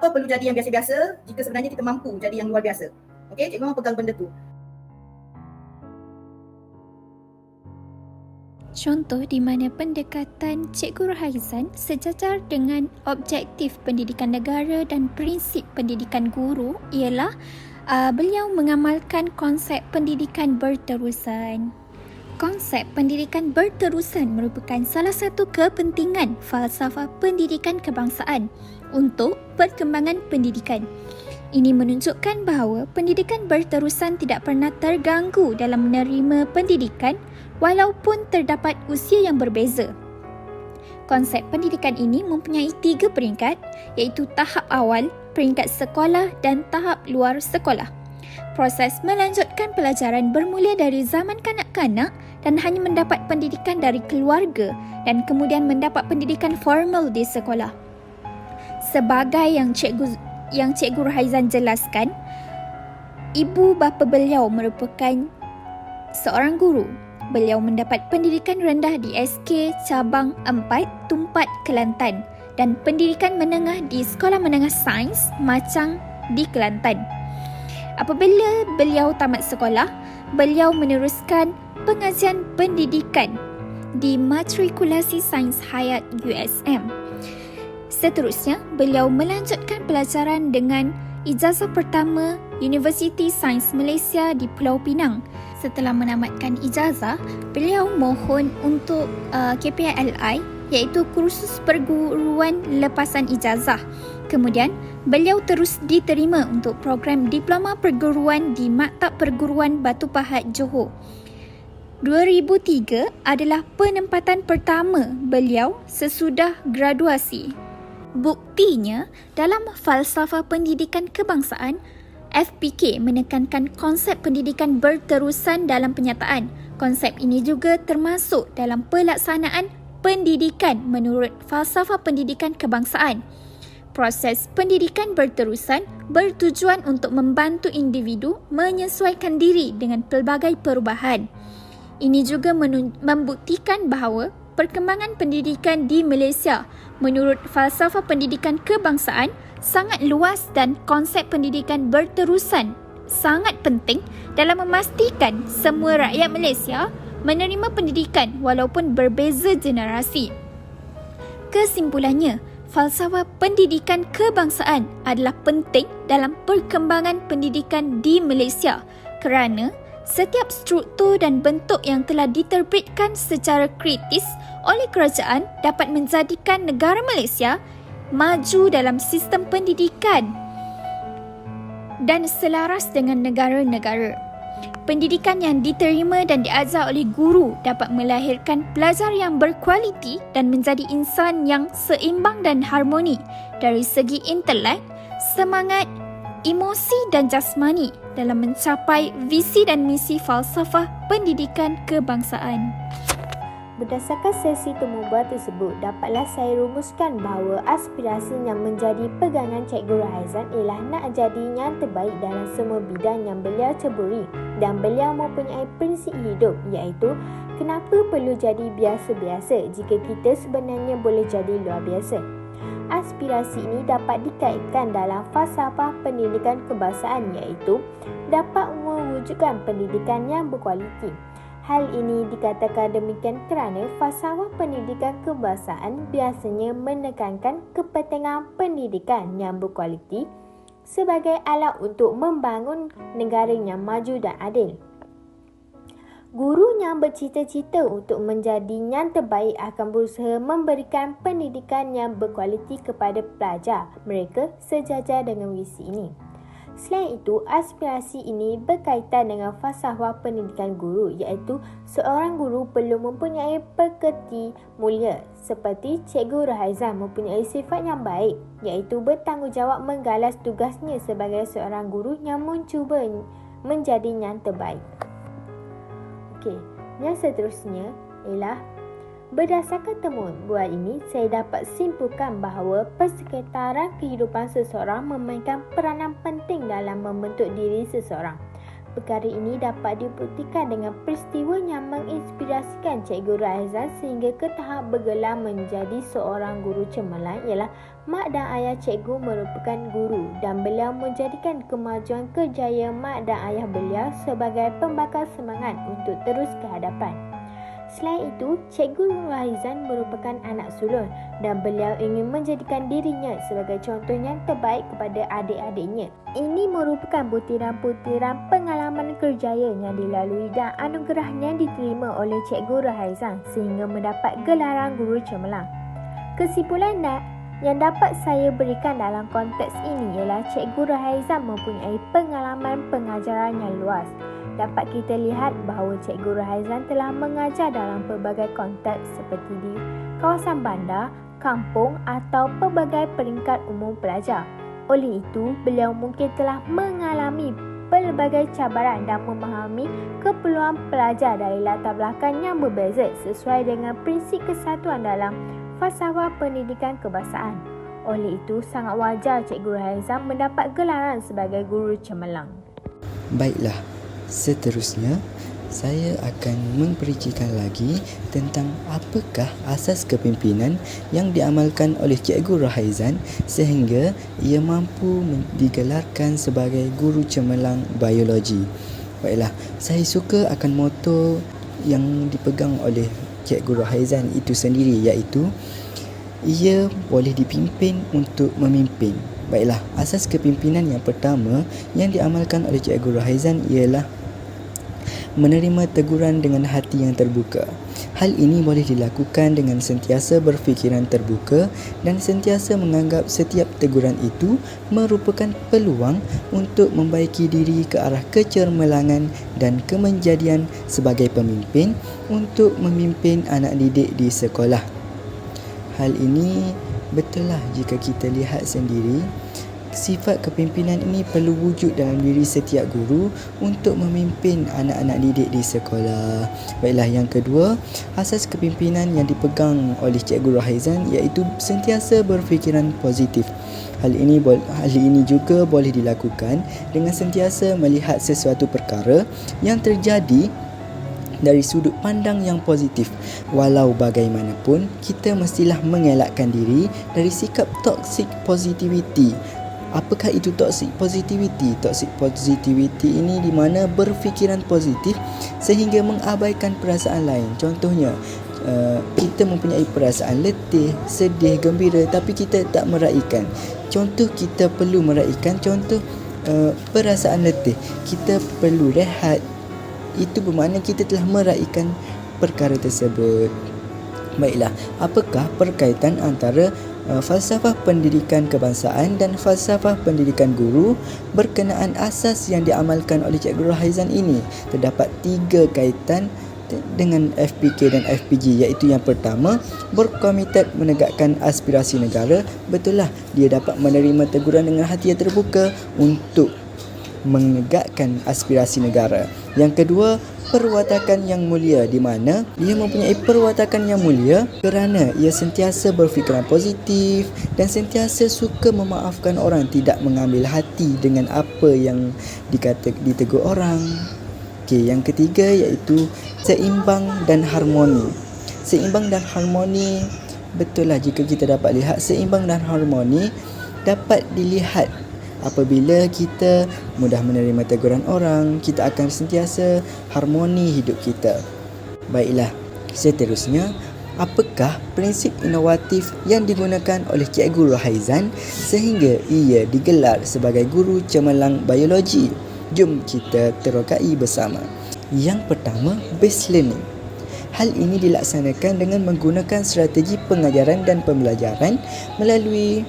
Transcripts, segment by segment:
Kenapa perlu jadi yang biasa-biasa jika sebenarnya kita mampu jadi yang luar biasa? Okey, cikgu memang pegang benda tu. Contoh di mana pendekatan Cikgu Rahaizan sejajar dengan objektif pendidikan negara dan prinsip pendidikan guru ialah beliau mengamalkan konsep pendidikan berterusan. Konsep pendidikan berterusan merupakan salah satu kepentingan falsafah pendidikan kebangsaan untuk perkembangan pendidikan. Ini menunjukkan bahawa pendidikan berterusan tidak pernah terganggu dalam menerima pendidikan walaupun terdapat usia yang berbeza. Konsep pendidikan ini mempunyai 3 peringkat, iaitu tahap awal, peringkat sekolah dan tahap luar sekolah. Proses melanjutkan pelajaran bermula dari zaman kanak-kanak dan hanya mendapat pendidikan dari keluarga dan kemudian mendapat pendidikan formal di sekolah. Sebagai yang Cikgu Rahaizan jelaskan, ibu bapa beliau merupakan seorang guru. Beliau mendapat pendidikan rendah di SK Cabang 4 Tumpat Kelantan dan pendidikan menengah di Sekolah Menengah Sains Macang di Kelantan. Apabila beliau tamat sekolah, beliau meneruskan pengajian pendidikan di Matrikulasi Sains Hayat USM. Seterusnya, beliau melanjutkan pelajaran dengan ijazah pertama Universiti Sains Malaysia di Pulau Pinang. Setelah menamatkan ijazah, beliau mohon untuk KPILI, iaitu kursus perguruan lepasan ijazah. Kemudian, beliau terus diterima untuk program diploma perguruan di Maktab Perguruan Batu Pahat Johor. 2003 adalah penempatan pertama beliau sesudah graduasi. Buktinya, dalam falsafah pendidikan kebangsaan, FPK menekankan konsep pendidikan berterusan dalam penyataan. Konsep ini juga termasuk dalam pelaksanaan pendidikan menurut falsafah pendidikan kebangsaan. Proses pendidikan berterusan bertujuan untuk membantu individu menyesuaikan diri dengan pelbagai perubahan. Ini juga membuktikan bahawa perkembangan pendidikan di Malaysia menurut falsafah pendidikan kebangsaan sangat luas dan konsep pendidikan berterusan sangat penting dalam memastikan semua rakyat Malaysia menerima pendidikan walaupun berbeza generasi. Kesimpulannya, falsafah pendidikan kebangsaan adalah penting dalam perkembangan pendidikan di Malaysia kerana setiap struktur dan bentuk yang telah diterbitkan secara kritis oleh kerajaan dapat menjadikan negara Malaysia maju dalam sistem pendidikan dan selaras dengan negara-negara. Pendidikan yang diterima dan diajar oleh guru dapat melahirkan pelajar yang berkualiti dan menjadi insan yang seimbang dan harmoni dari segi intelek, semangat, emosi dan jasmani dalam mencapai visi dan misi falsafah pendidikan kebangsaan. Berdasarkan sesi temubual tersebut, dapatlah saya rumuskan bahawa aspirasi yang menjadi pegangan Cikgu Rahaizan ialah nak jadi yang terbaik dalam semua bidang yang beliau ceburi dan beliau mempunyai prinsip hidup iaitu kenapa perlu jadi biasa-biasa jika kita sebenarnya boleh jadi luar biasa. Aspirasi ini dapat dikaitkan dalam falsafah pendidikan kebangsaan iaitu dapat mewujudkan pendidikan yang berkualiti. Hal ini dikatakan demikian kerana falsafah pendidikan kebangsaan biasanya menekankan kepentingan pendidikan yang berkualiti sebagai alat untuk membangun negara yang maju dan adil. Guru yang bercita-cita untuk menjadi yang terbaik akan berusaha memberikan pendidikan yang berkualiti kepada pelajar mereka sejajar dengan visi ini. Selain itu, aspirasi ini berkaitan dengan falsafah pendidikan guru iaitu seorang guru perlu mempunyai pekerti mulia seperti Cikgu Rahaizan mempunyai sifat yang baik iaitu bertanggungjawab menggalas tugasnya sebagai seorang guru yang mencuba menjadi yang terbaik. Okey, yang seterusnya ialah berdasarkan temubual ini, saya dapat simpulkan bahawa persekitaran kehidupan seseorang memainkan peranan penting dalam membentuk diri seseorang. perkara ini dapat dibuktikan dengan peristiwa yang menginspirasikan Cikgu Raizan sehingga ke tahap bergelar menjadi seorang guru cemerlang ialah mak dan ayah cikgu merupakan guru dan beliau menjadikan kemajuan kerjaya mak dan ayah beliau sebagai pembakar semangat untuk terus ke hadapan. Selain itu, Cikgu Raizan merupakan anak sulung dan beliau ingin menjadikan dirinya sebagai contoh yang terbaik kepada adik-adiknya. Ini merupakan butiran-butiran pengalaman kerjaya yang dilalui dan anugerah yang diterima oleh Cikgu Raizan sehingga mendapat gelaran guru cemerlang. Kesimpulan yang dapat saya berikan dalam konteks ini ialah Cikgu Raizan mempunyai pengalaman pengajaran yang luas. Dapat kita lihat bahawa Cikgu Raizan telah mengajar dalam pelbagai konteks seperti di kawasan bandar, kampung atau pelbagai peringkat umum pelajar. Oleh itu, beliau mungkin telah mengalami pelbagai cabaran dan memahami keperluan pelajar dari latar belakang yang berbeza sesuai dengan prinsip kesatuan dalam falsafah pendidikan kebangsaan. Oleh itu, sangat wajar Cikgu Raizan mendapat gelaran sebagai guru cemerlang. Baiklah, seterusnya saya akan memperincikan lagi tentang apakah asas kepimpinan yang diamalkan oleh Cikgu Raizan sehingga ia mampu digelarkan sebagai guru cemerlang biologi. Baiklah, saya suka akan moto yang dipegang oleh Cikgu Raizan itu sendiri, iaitu ia boleh dipimpin untuk memimpin. Baiklah, asas kepimpinan yang pertama yang diamalkan oleh Cikgu Raizan ialah menerima teguran dengan hati yang terbuka. Hal ini boleh dilakukan dengan sentiasa berfikiran terbuka dan sentiasa menganggap setiap teguran itu merupakan peluang untuk membaiki diri ke arah kecermerlangan dan kemenjadian sebagai pemimpin untuk memimpin anak didik di sekolah. Hal ini betullah jika kita lihat sendiri. Sifat kepimpinan ini perlu wujud dalam diri setiap guru untuk memimpin anak-anak didik di sekolah. Baiklah, yang kedua, asas kepimpinan yang dipegang oleh Cikgu Raizan iaitu sentiasa berfikiran positif. Hal ini juga boleh dilakukan dengan sentiasa melihat sesuatu perkara yang terjadi dari sudut pandang yang positif. Walau bagaimanapun, kita mestilah mengelakkan diri dari sikap toxic positivity. Apakah itu toxic positivity? Toxic positivity ini di mana berfikiran positif sehingga mengabaikan perasaan lain. Contohnya, kita mempunyai perasaan letih, sedih, gembira tapi kita tak meraihkan. Contoh kita perlu meraihkan, contoh perasaan letih, kita perlu rehat. Itu bermakna kita telah meraihkan perkara tersebut. Baiklah, apakah perkaitan antara falsafah pendidikan kebangsaan dan falsafah pendidikan guru berkenaan asas yang diamalkan oleh Cikgu Raizan ini? Terdapat 3 kaitan dengan FPK dan FPG, iaitu yang pertama, berkomited menegakkan aspirasi negara. Betullah, dia dapat menerima teguran dengan hati yang terbuka untuk menegakkan aspirasi negara. Yang kedua, perwatakan yang mulia, di mana dia mempunyai perwatakan yang mulia kerana ia sentiasa berfikiran positif dan sentiasa suka memaafkan orang, tidak mengambil hati dengan apa yang ditegur orang. Okey, yang ketiga iaitu seimbang dan harmoni. Seimbang dan harmoni, betul lah jika kita dapat lihat seimbang dan harmoni dapat dilihat apabila kita mudah menerima teguran orang, kita akan sentiasa harmoni hidup kita. Baiklah, seterusnya, apakah prinsip inovatif yang digunakan oleh Cikgu Raizan sehingga ia digelar sebagai guru cemerlang biologi? Jom kita terokai bersama. Yang pertama, based learning. Hal ini dilaksanakan dengan menggunakan strategi pengajaran dan pembelajaran melalui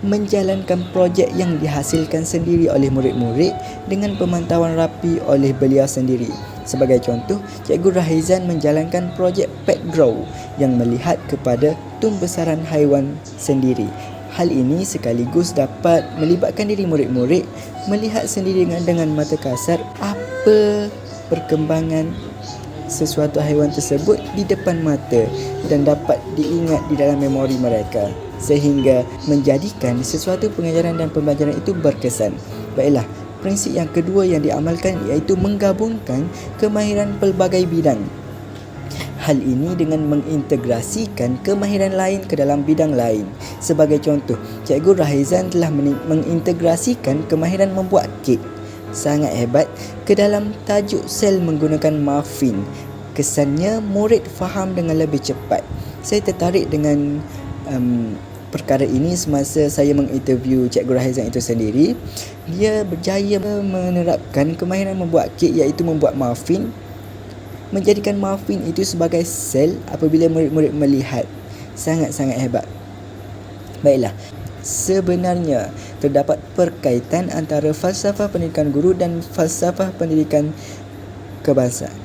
menjalankan projek yang dihasilkan sendiri oleh murid-murid dengan pemantauan rapi oleh beliau sendiri. Sebagai contoh, Cikgu Raizan menjalankan projek Pet Grow yang melihat kepada tumbesaran haiwan sendiri. Hal ini sekaligus dapat melibatkan diri murid-murid melihat sendiri dengan mata kasar apa perkembangan sesuatu haiwan tersebut di depan mata dan dapat diingat di dalam memori mereka, sehingga menjadikan sesuatu pengajaran dan pembelajaran itu berkesan. Baiklah, prinsip yang kedua yang diamalkan iaitu menggabungkan kemahiran pelbagai bidang. Hal ini dengan mengintegrasikan kemahiran lain ke dalam bidang lain. Sebagai contoh, Cikgu Rahaizan telah mengintegrasikan kemahiran membuat kek sangat hebat ke dalam tajuk sel menggunakan muffin. Kesannya murid faham dengan lebih cepat. Saya tertarik dengan perkara ini semasa saya menginterview Cikgu Rahaizan itu sendiri. Dia berjaya menerapkan kemahiran membuat kek iaitu membuat muffin, menjadikan muffin itu sebagai sel apabila murid-murid melihat. Sangat-sangat hebat. Baiklah, sebenarnya terdapat perkaitan antara falsafah pendidikan guru dan falsafah pendidikan kebangsaan.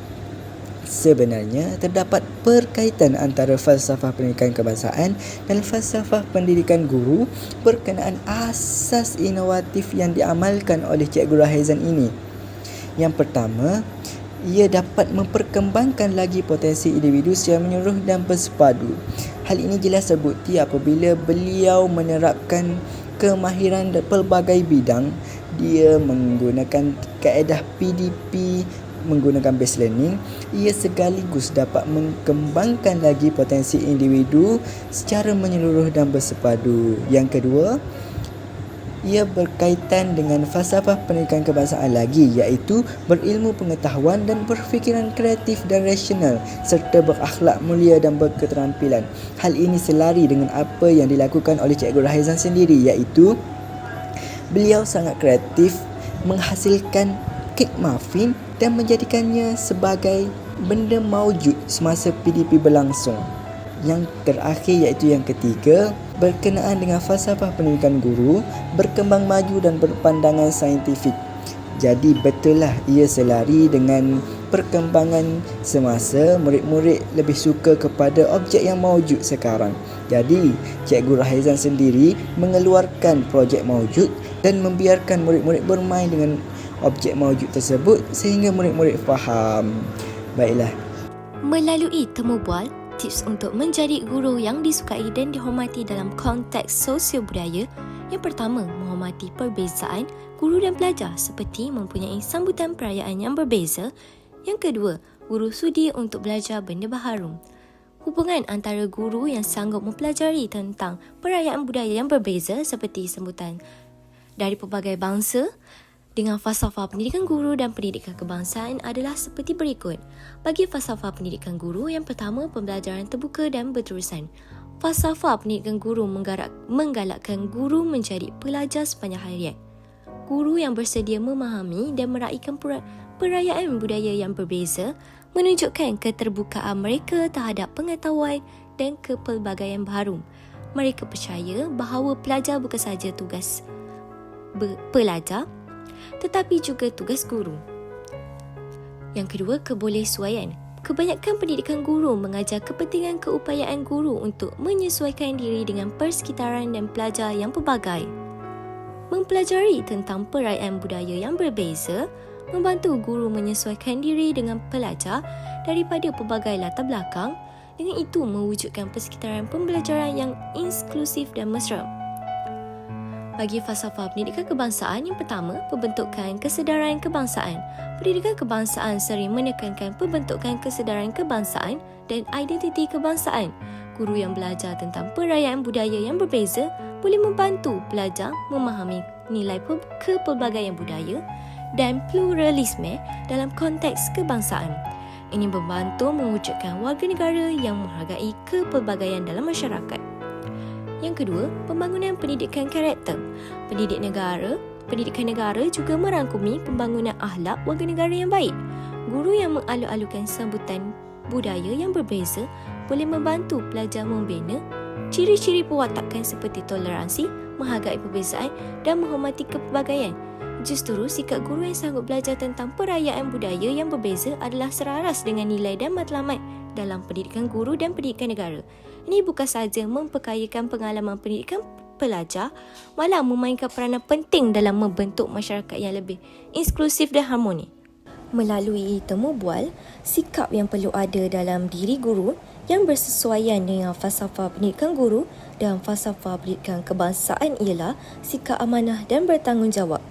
Sebenarnya terdapat perkaitan antara falsafah pendidikan kebangsaan dan falsafah pendidikan guru berkenaan asas inovatif yang diamalkan oleh Cikgu Rahaizan ini. Yang pertama, ia dapat memperkembangkan lagi potensi individu secara menyeluruh dan bersepadu. Hal ini jelas terbukti apabila beliau menerapkan kemahiran pelbagai bidang. Dia menggunakan kaedah PDP, menggunakan based learning. Ia sekaligus dapat mengembangkan lagi potensi individu secara menyeluruh dan bersepadu. Yang kedua, ia berkaitan dengan falsafah pendidikan kebangsaan lagi, iaitu berilmu pengetahuan dan berfikiran kreatif dan rasional serta berakhlak mulia dan berketerampilan. Hal ini selari dengan apa yang dilakukan oleh Cikgu Rahaizan sendiri, iaitu beliau sangat kreatif menghasilkan kek muffin dan menjadikannya sebagai benda maujud semasa PDP berlangsung. Yang terakhir iaitu yang ketiga, berkenaan dengan falsafah pendidikan guru, berkembang maju dan berpandangan saintifik. Jadi betul lah ia selari dengan perkembangan semasa. Murid-murid lebih suka kepada objek yang maujud sekarang. Jadi Cikgu Rahaizan sendiri mengeluarkan projek maujud dan membiarkan murid-murid bermain dengan objek maujud tersebut sehingga murid-murid faham. Baiklah. Melalui temu bual, tips untuk menjadi guru yang disukai dan dihormati dalam konteks sosio-budaya. Yang pertama, menghormati perbezaan guru dan pelajar seperti mempunyai sambutan perayaan yang berbeza. Yang kedua, guru sudi untuk belajar benda baharu. Hubungan antara guru yang sanggup mempelajari tentang perayaan budaya yang berbeza seperti sambutan dari pelbagai bangsa dengan falsafah pendidikan guru dan pendidikan kebangsaan adalah seperti berikut. Bagi falsafah pendidikan guru, yang pertama, pembelajaran terbuka dan berterusan. Falsafah pendidikan guru menggalakkan guru menjadi pelajar sepanjang hayat. Guru yang bersedia memahami dan meraihkan perayaan budaya yang berbeza menunjukkan keterbukaan mereka terhadap pengetahuan dan kepelbagaian baharu. Mereka percaya bahawa pelajar bukan sahaja tugas pelajar tetapi juga tugas guru. Yang kedua, kebolehsuaian. Kebanyakan pendidikan guru mengajar kepentingan keupayaan guru untuk menyesuaikan diri dengan persekitaran dan pelajar yang pelbagai. Mempelajari tentang perayaan budaya yang berbeza membantu guru menyesuaikan diri dengan pelajar daripada pelbagai latar belakang, dengan itu mewujudkan persekitaran pembelajaran yang inklusif dan mesra. Bagi falsafah pendidikan kebangsaan, yang pertama, pembentukan kesedaran kebangsaan. Pendidikan kebangsaan sering menekankan pembentukan kesedaran kebangsaan dan identiti kebangsaan. Guru yang belajar tentang perayaan budaya yang berbeza boleh membantu pelajar memahami nilai kepelbagaian budaya dan pluralisme dalam konteks kebangsaan. Ini membantu mewujudkan warga negara yang menghargai kepelbagaian dalam masyarakat. Yang kedua, pembangunan pendidikan karakter. Pendidikan negara juga merangkumi pembangunan akhlak warga negara yang baik. Guru yang mengalu-alukan sambutan budaya yang berbeza boleh membantu pelajar membina ciri-ciri perwatakan seperti toleransi, menghargai perbezaan dan menghormati kepelbagaian. Justru sikap guru yang sanggup belajar tentang perayaan budaya yang berbeza adalah selaras dengan nilai dan matlamat dalam pendidikan guru dan pendidikan negara. Ini bukan sahaja memperkayakan pengalaman pendidikan pelajar, malah memainkan peranan penting dalam membentuk masyarakat yang lebih inklusif dan harmoni. Melalui temu bual, sikap yang perlu ada dalam diri guru yang bersesuaian dengan falsafah pendidikan guru dan falsafah pendidikan kebangsaan ialah sikap amanah dan bertanggungjawab.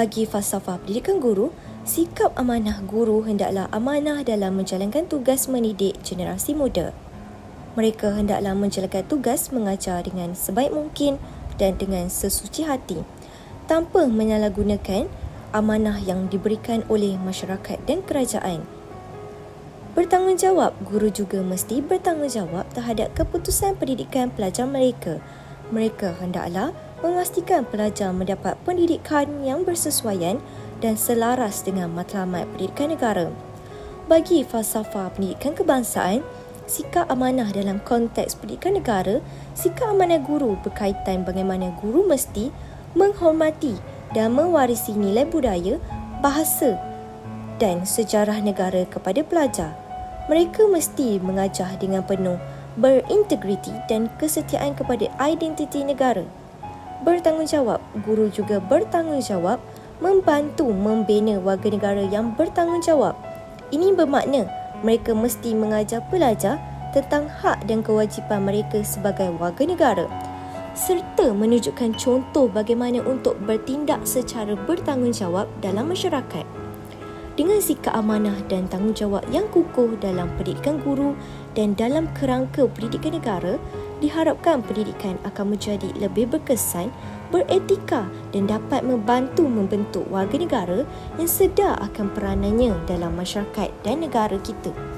Bagi falsafah pendidikan guru, sikap amanah guru hendaklah amanah dalam menjalankan tugas mendidik generasi muda. Mereka hendaklah menjalankan tugas mengajar dengan sebaik mungkin dan dengan sesuci hati, tanpa menyalahgunakan amanah yang diberikan oleh masyarakat dan kerajaan. Bertanggungjawab, guru juga mesti bertanggungjawab terhadap keputusan pendidikan pelajar mereka. Mereka hendaklah memastikan pelajar mendapat pendidikan yang bersesuaian dan selaras dengan matlamat pendidikan negara. Bagi falsafah pendidikan kebangsaan, sikap amanah dalam konteks pendidikan negara, sikap amanah guru berkaitan bagaimana guru mesti menghormati dan mewarisi nilai budaya, bahasa dan sejarah negara kepada pelajar. Mereka mesti mengajar dengan penuh berintegriti dan kesetiaan kepada identiti negara. Bertanggungjawab, guru juga bertanggungjawab membantu membina warga negara yang bertanggungjawab. Ini bermakna mereka mesti mengajar pelajar tentang hak dan kewajipan mereka sebagai warga negara, serta menunjukkan contoh bagaimana untuk bertindak secara bertanggungjawab dalam masyarakat. Dengan sikap amanah dan tanggungjawab yang kukuh dalam pendidikan guru dan dalam kerangka pendidikan negara, diharapkan pendidikan akan menjadi lebih berkesan, beretika dan dapat membantu membentuk warga negara yang sedar akan peranannya dalam masyarakat dan negara kita.